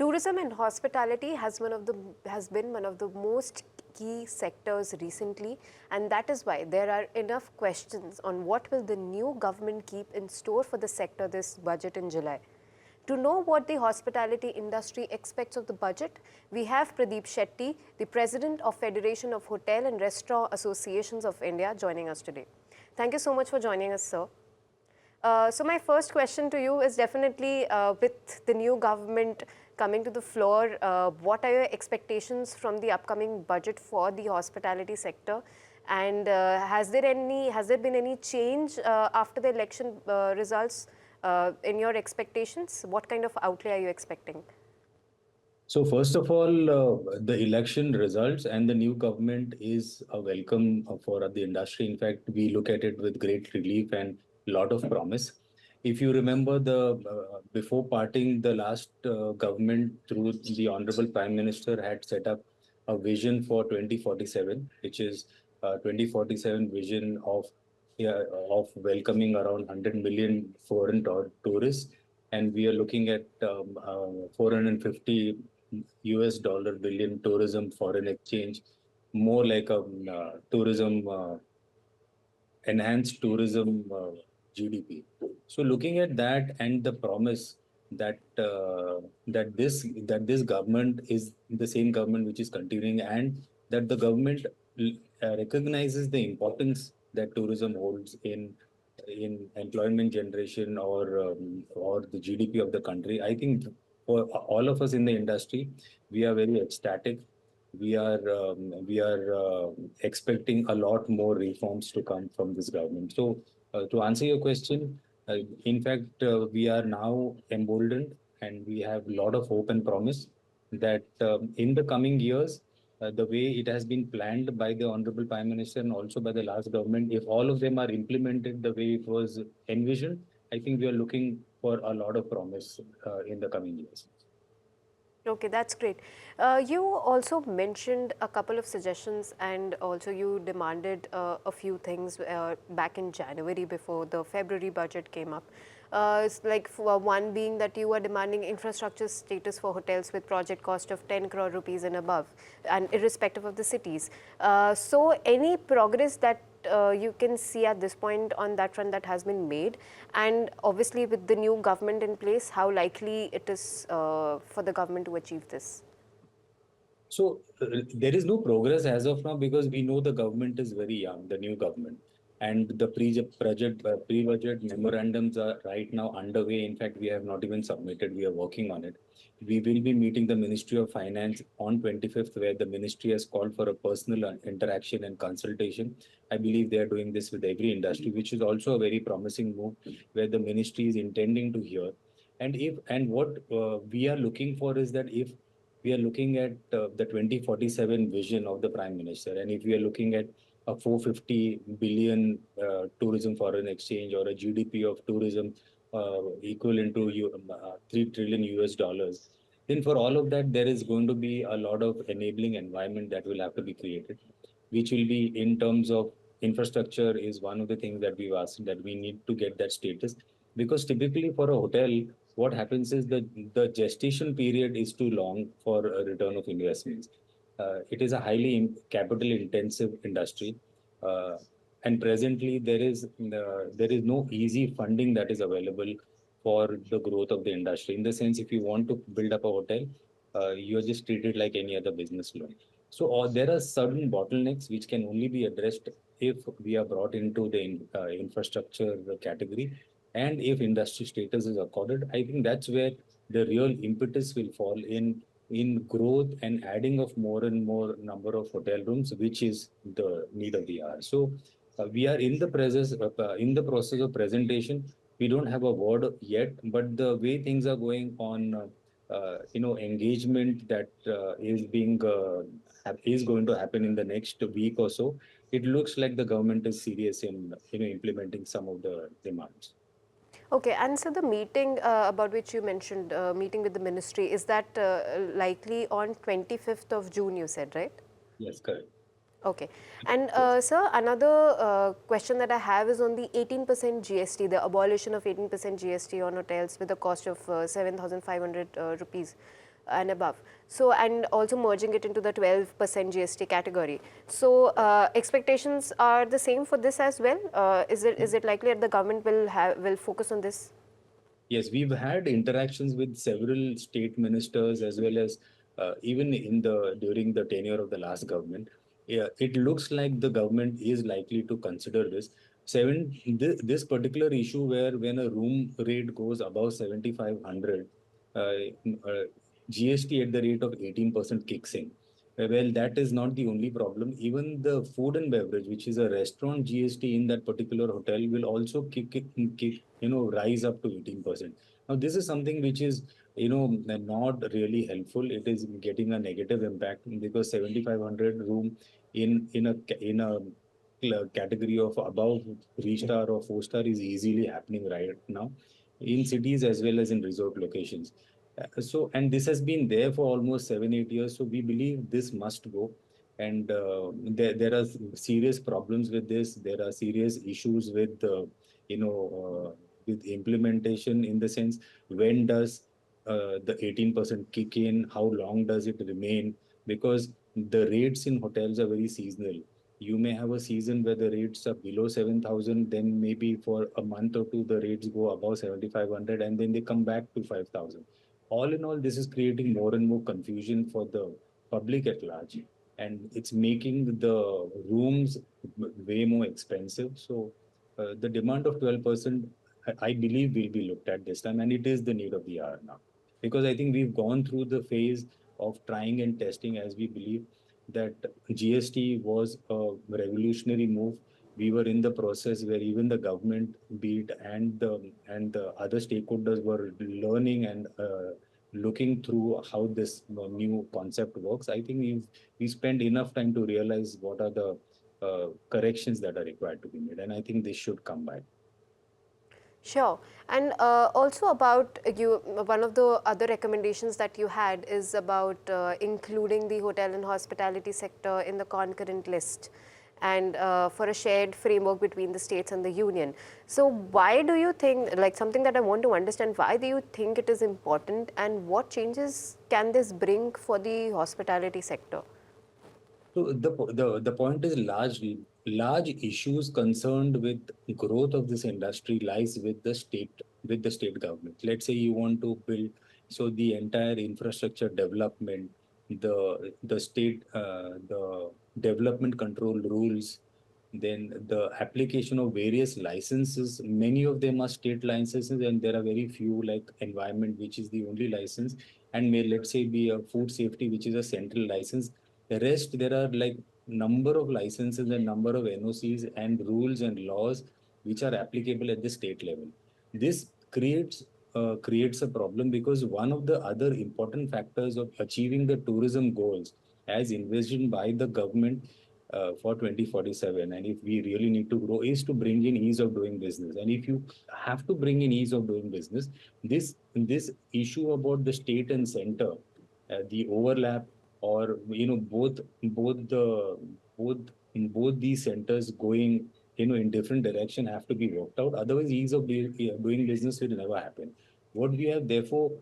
Tourism and hospitality has been one of the most key sectors recently, and that is why there are enough questions on what will the new government keep in store for the sector this budget in July. To know what the hospitality industry expects of the budget, we have Pradeep Shetty, the President of Federation of Hotel and Restaurant Associations of India, joining us today. Thank you so much for joining us, sir. So my first question to you is definitely with the new government coming to the floor, what are your expectations from the upcoming budget for the hospitality sector? And has there been any change after the election results in your expectations? What kind of outlay are you expecting? So first of all, the election results and the new government is a welcome for the industry. In fact, we look at it with great relief and a lot of promise. If you remember, before parting, the last government through the Honorable Prime Minister had set up a vision for 2047, which is 2047 vision of welcoming around 100 million foreign tourists, and we are looking at 450 US dollar billion tourism foreign exchange, more like a enhanced tourism GDP. So looking at that and the promise that this government is the same government which is continuing, and that the government recognizes the importance that tourism holds in employment generation or the GDP of the country. I think for all of us in the industry, we are very ecstatic. We are expecting a lot more reforms to come from this government. So to answer your question, in fact, we are now emboldened and we have a lot of hope and promise that in the coming years, the way it has been planned by the Honorable Prime Minister and also by the last government, if all of them are implemented the way it was envisioned, I think we are looking for a lot of promise in the coming years. Okay, that's great. You also mentioned a couple of suggestions, and also you demanded a few things back in January before the February budget came up. It's like one being that you are demanding infrastructure status for hotels with project cost of 10 crore rupees and above, and irrespective of the cities. So any progress that you can see at this point on that front that has been made, and obviously with the new government in place, how likely it is for the government to achieve this? So there is no progress as of now because we know the government is very young, the new government, and the pre-budget memorandums are right now underway. In fact, we have not even submitted. We are working on it. We will be meeting the Ministry of Finance on 25th, where the ministry has called for a personal interaction and consultation. I believe they are doing this with every industry, which is also a very promising move, where the ministry is intending to hear. And what we are looking for is that if we are looking at the 2047 vision of the Prime Minister, and if we are looking at a 450 billion tourism foreign exchange or a GDP of tourism equivalent to 3 trillion US dollars, then for all of that, there is going to be a lot of enabling environment that will have to be created, which will be in terms of infrastructure is one of the things that we've asked, that we need to get that status. Because typically for a hotel, what happens is that the gestation period is too long for a return of investments. It is a highly capital intensive industry. And presently there is no easy funding that is available for the growth of the industry. In the sense, if you want to build up a hotel, you are just treated like any other business loan. So there are certain bottlenecks which can only be addressed if we are brought into the infrastructure category, and if industry status is accorded. I think that's where the real impetus will fall in growth and adding of more and more number of hotel rooms, which is the need of the hour. So we are in the process of presentation. We don't have a word yet, but the way things are going on, engagement that is going to happen in the next week or so, it looks like the government is serious in implementing some of the demands. Okay, and so the meeting about which you mentioned, meeting with the ministry, is that likely on 25th of June, you said, right? Yes, correct. Okay. And sir, another question that I have is on the 18% GST, the abolition of 18% GST on hotels with a cost of 7,500 rupees. and above. So, and also merging it into the 12% GST category. So, expectations are the same for this as well. Is it likely that the government will focus on this? Yes, we've had interactions with several state ministers as well as even in the during the tenure of the last government. Yeah, it looks like the government is likely to consider this. This particular issue where when a room rate goes above 7,500, uh, GST at the rate of 18% kicks in. Well, that is not the only problem. Even the food and beverage, which is a restaurant GST in that particular hotel, will also rise up to 18%. Now, this is something which is, not really helpful. It is getting a negative impact because 7,500 room in a category of above 3-star or 4-star is easily happening right now in cities as well as in resort locations. And this has been there for almost 7-8 years. So we believe this must go. And there are serious problems with this. There are serious issues with, with implementation, in the sense, when does the 18% kick in? How long does it remain? Because the rates in hotels are very seasonal. You may have a season where the rates are below 7,000, then maybe for a month or two, the rates go above 7,500, and then they come back to 5,000. All in all, this is creating more and more confusion for the public at large, and it's making the rooms way more expensive. So the demand of 12%, I believe, will be looked at this time, and it is the need of the hour now. Because I think we've gone through the phase of trying and testing, as we believe that GST was a revolutionary move. We were in the process where even the government, be it, and the other stakeholders were learning and looking through how this new concept works. I think we spent enough time to realize what are the corrections that are required to be made, and I think this should come by. Sure. And also about you, one of the other recommendations that you had is about including the hotel and hospitality sector in the concurrent list, and for a shared framework between the states and the union. So why do you think, like something that I want to understand, why do you think it is important, and what changes can this bring for the hospitality sector? So the point is, large issues concerned with growth of this industry lies with the state government. Let's say you want to build, so the entire infrastructure development, the state the development control rules, then the application of various licenses. Many of them are state licenses, and there are very few like environment, which is the only license, and may, let's say, be a food safety, which is a central license. The rest, there are like number of licenses and number of NOCs and rules and laws which are applicable at the state level. This creates a problem, because one of the other important factors of achieving the tourism goals as envisioned by the government for 2047, and if we really need to grow, is to bring in ease of doing business. And if you have to bring in ease of doing business, this issue about the state and center, the overlap, or both both these centers going in different direction, have to be worked out. Otherwise, ease of doing business will never happen. What we have therefore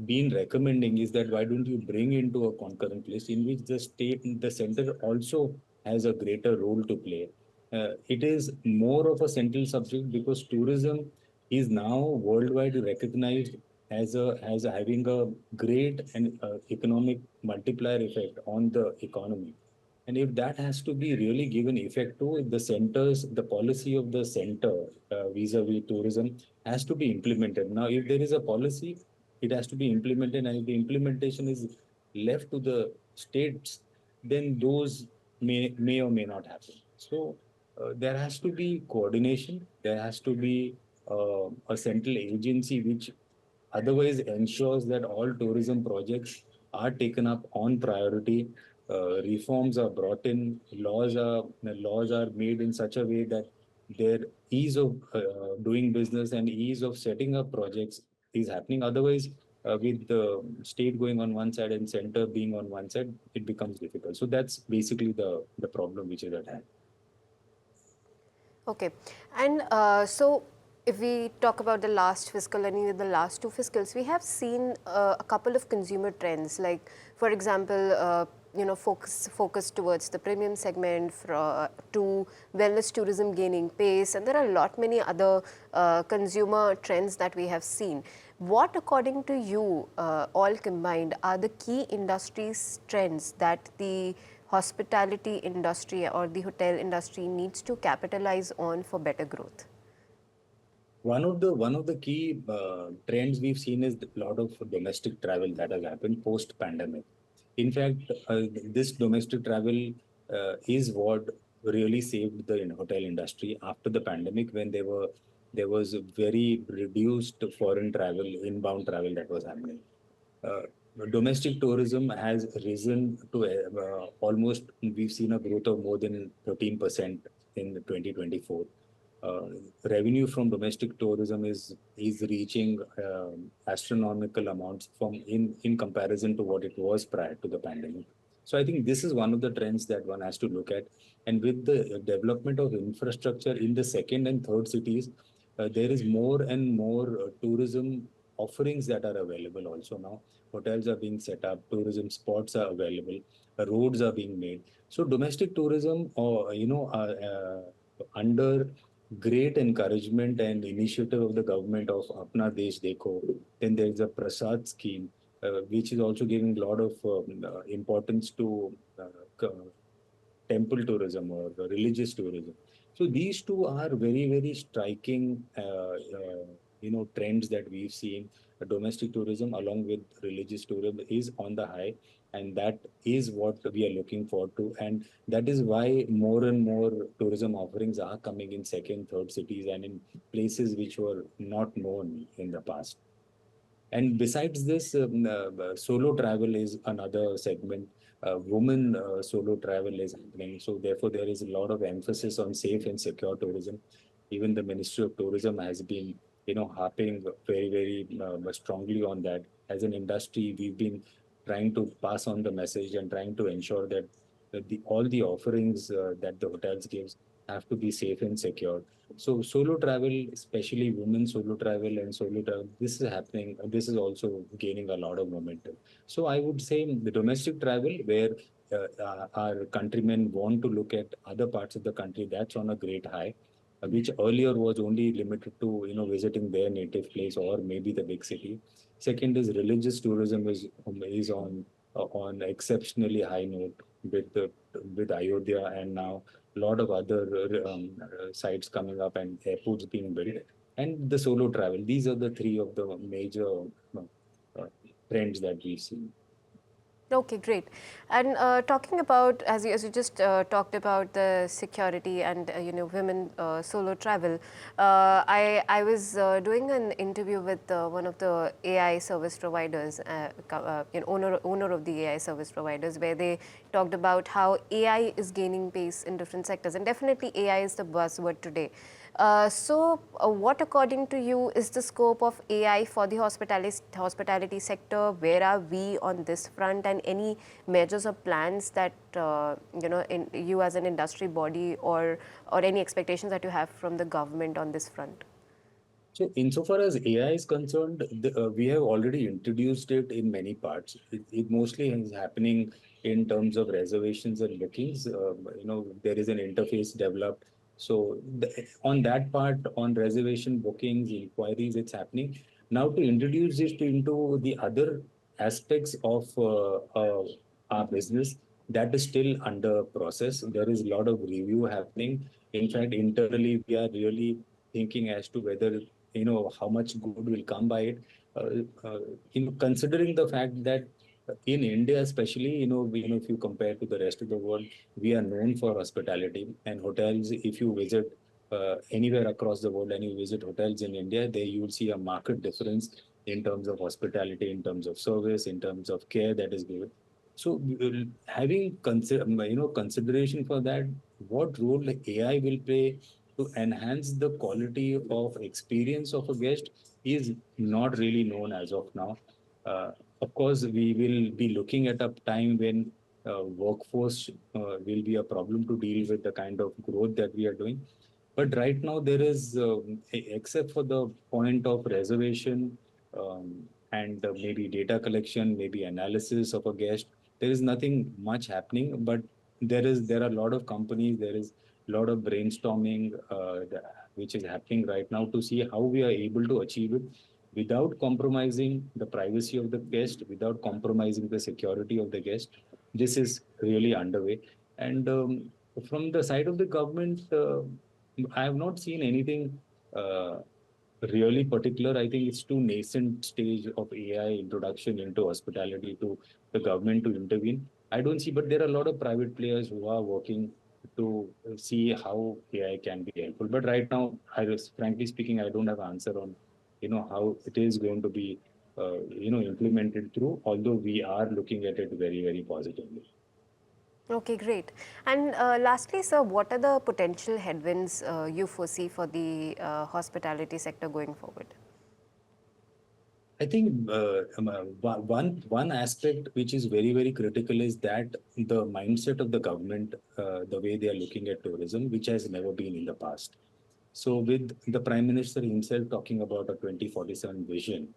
been recommending is that why don't you bring into a concurrent list in which the center also has a greater role to play. It is more of a central subject because tourism is now worldwide recognized as having a great and economic multiplier effect on the economy. And if that has to be really given effect to the centers, the policy of the center vis-a-vis tourism has to be implemented. Now, if there is a policy, it has to be implemented, and if the implementation is left to the states, then those may or may not happen. So there has to be coordination. There has to be a central agency which otherwise ensures that all tourism projects are taken up on priority. Reforms are brought in, laws are made in such a way that their ease of doing business and ease of setting up projects is happening. Otherwise, with the state going on one side and center being on one side, it becomes difficult. So that's basically the problem which is at hand. Okay. And so If we talk about the last fiscal and even the last two fiscals, we have seen a couple of consumer trends, like, for example, focus towards the premium segment, to wellness tourism gaining pace, and there are a lot many other consumer trends that we have seen. What, according to you, all combined, are the key industries trends that the hospitality industry or the hotel industry needs to capitalize on for better growth? One of the key trends we've seen is a lot of domestic travel that has happened post pandemic. In fact, this domestic travel is what really saved the hotel industry after the pandemic, when there was a very reduced foreign travel, inbound travel that was happening. uh, Domestic tourism has risen to almost, we've seen a growth of more than 13% in 2024. Uh, Revenue from domestic tourism is reaching astronomical amounts in comparison to what it was prior to the pandemic. So I think this is one of the trends that one has to look at. And with the development of infrastructure in the second and third cities, there is more and more tourism offerings that are available also now. Hotels are being set up, tourism spots are available, roads are being made. So domestic tourism, or under great encouragement and initiative of the government of Apna Desh Dekho, then there is a Prasad scheme, which is also giving a lot of importance to temple tourism or the religious tourism. So these two are very, very striking, trends that we've seen. Domestic tourism along with religious tourism is on the high, and that is what we are looking forward to. And that is why more and more tourism offerings are coming in second, third cities and in places which were not known in the past. And besides this, solo travel is another segment. Women solo travel is happening. So therefore, there is a lot of emphasis on safe and secure tourism. Even the Ministry of Tourism has been, harping very, very strongly on that. As an industry, we've been trying to pass on the message and trying to ensure that all the offerings that the hotels gives have to be safe and secure. So solo travel, especially women solo travel and solo travel, this is happening. This is also gaining a lot of momentum. So I would say the domestic travel, where our countrymen want to look at other parts of the country, that's on a great high, which earlier was only limited to visiting their native place or maybe the big city. Second is religious tourism is on exceptionally high note with Ayodhya, and now a lot of other sites coming up and airports being built, and the solo travel. These are the three of the major uh, trends that we see. Okay, great. And talking about, as you just talked about the security and women solo travel, I was doing an interview with one of the AI service providers, owner of the AI service providers, where they talked about how AI is gaining pace in different sectors, and definitely AI is the buzzword today. What, according to you, is the scope of AI for the hospitality sector? Where are we on this front, and any measures or plans that you as an industry body, or any expectations that you have from the government on this front? So, insofar as AI is concerned, we have already introduced it in many parts. It mostly is happening in terms of reservations and bookings. There is an interface developed. So, on that part, on reservation bookings, inquiries, it's happening. Now, to introduce it into the other aspects of our business, that is still under process. There is a lot of review happening. In fact, internally, we are really thinking as to whether how much good will come by it. Considering the fact that in India especially, if you compare to the rest of the world, we are known for hospitality and hotels. If you visit anywhere across the world and you visit hotels in India, there you will see a marked difference in terms of hospitality, in terms of service, in terms of care that is given. So having consideration for that, what role AI will play to enhance the quality of experience of a guest is not really known as of now. Uh, of course, we will be looking at a time when workforce will be a problem to deal with the kind of growth that we are doing. But right now there is, except for the point of reservation, and maybe data collection, maybe analysis of a guest, there is nothing much happening. But there are a lot of companies, there is a lot of brainstorming, which is happening right now to see how we are able to achieve it without compromising the privacy of the guest, without compromising the security of the guest. This is really underway. And from the side of the government, I have not seen anything uh, really particular. I think it's too nascent stage of AI introduction into hospitality to the government to intervene. I don't see, but there are a lot of private players who are working to see how AI can be helpful. But right now, frankly speaking, I don't have answer on, how it is going to be, implemented through. Although we are looking at it very, very positively. Okay, great. And lastly, sir, what are the potential headwinds you foresee for the hospitality sector going forward? I think one aspect which is very, very critical is that the mindset of the government, the way they are looking at tourism, which has never been in the past. So with the Prime Minister himself talking about a 2047 vision,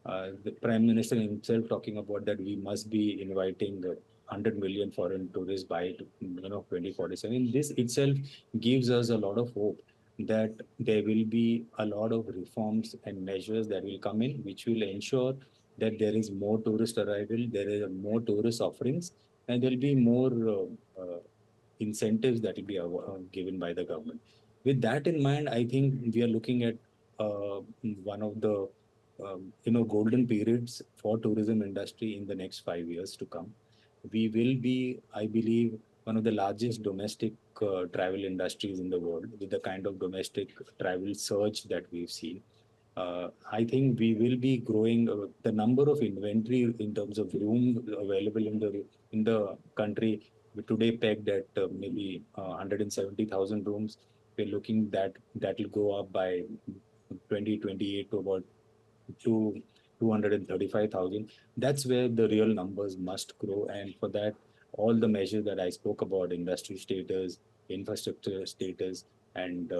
the Prime Minister himself talking about that we must be inviting 100 million foreign tourists by 2047. This itself gives us a lot of hope that there will be a lot of reforms and measures that will come in, which will ensure that there is more tourist arrival, there is more tourist offerings, and there will be more incentives that will be given by the government. With that in mind, I think we are looking at one of the golden periods for tourism industry in the next 5 years to come. We will be, I believe, one of the largest domestic travel industries in the world with the kind of domestic travel surge that we've seen. I think we will be growing the number of inventory in terms of room available in the country. We today pegged at maybe 170,000 rooms. We're looking that will go up by 2028 to about to 235,000. That's where the real numbers must grow. And for that, all the measures that I spoke about, industry status, infrastructure status, and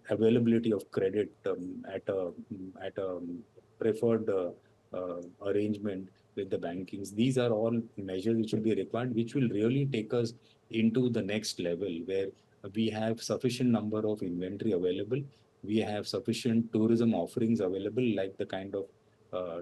availability of credit at a preferred arrangement with the bankings. These are all measures which will be required, which will really take us into the next level where we have sufficient number of inventory available, we have sufficient tourism offerings available, like the kind of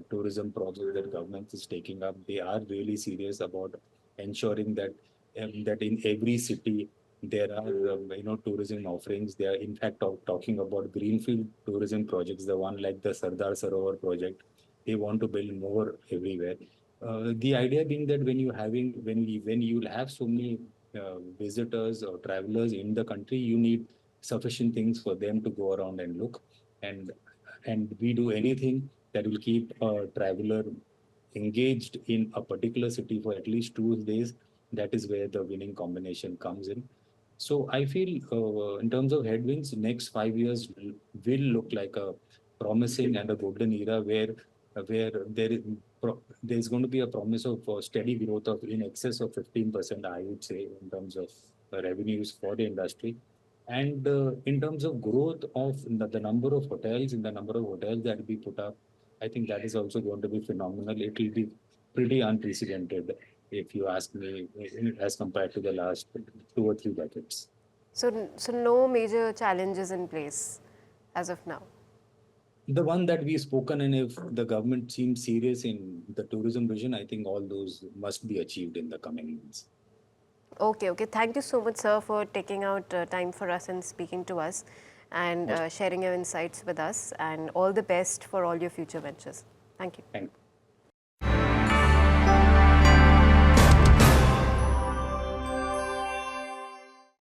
tourism projects that government is taking up. They are really serious about ensuring that in every city there are tourism offerings. They are in fact talking about greenfield tourism projects, the one like the Sardar Sarovar project. They want to build more everywhere. The idea being that when you have so many visitors or travelers in the country, you need sufficient things for them to go around and look, and we do anything that will keep a traveler engaged in a particular city for at least 2 days. That is where the winning combination comes in. So I feel, in terms of headwinds, next 5 years will look like a promising and a golden era where there's going to be a promise of steady growth of in excess of 15%, I would say, in terms of revenues for the industry. And in terms of growth of the number of hotels, in the number of hotels that will be put up, I think that is also going to be phenomenal. It will be pretty unprecedented, if you ask me, as compared to the last 2 or 3 decades. So no major challenges in place as of now. The one that we've spoken, and if the government seems serious in the tourism vision, I think all those must be achieved in the coming months. Okay, okay. Thank you so much, sir, for taking out time for us and speaking to us and Most sharing your insights with us. And all the best for all your future ventures. Thank you. thank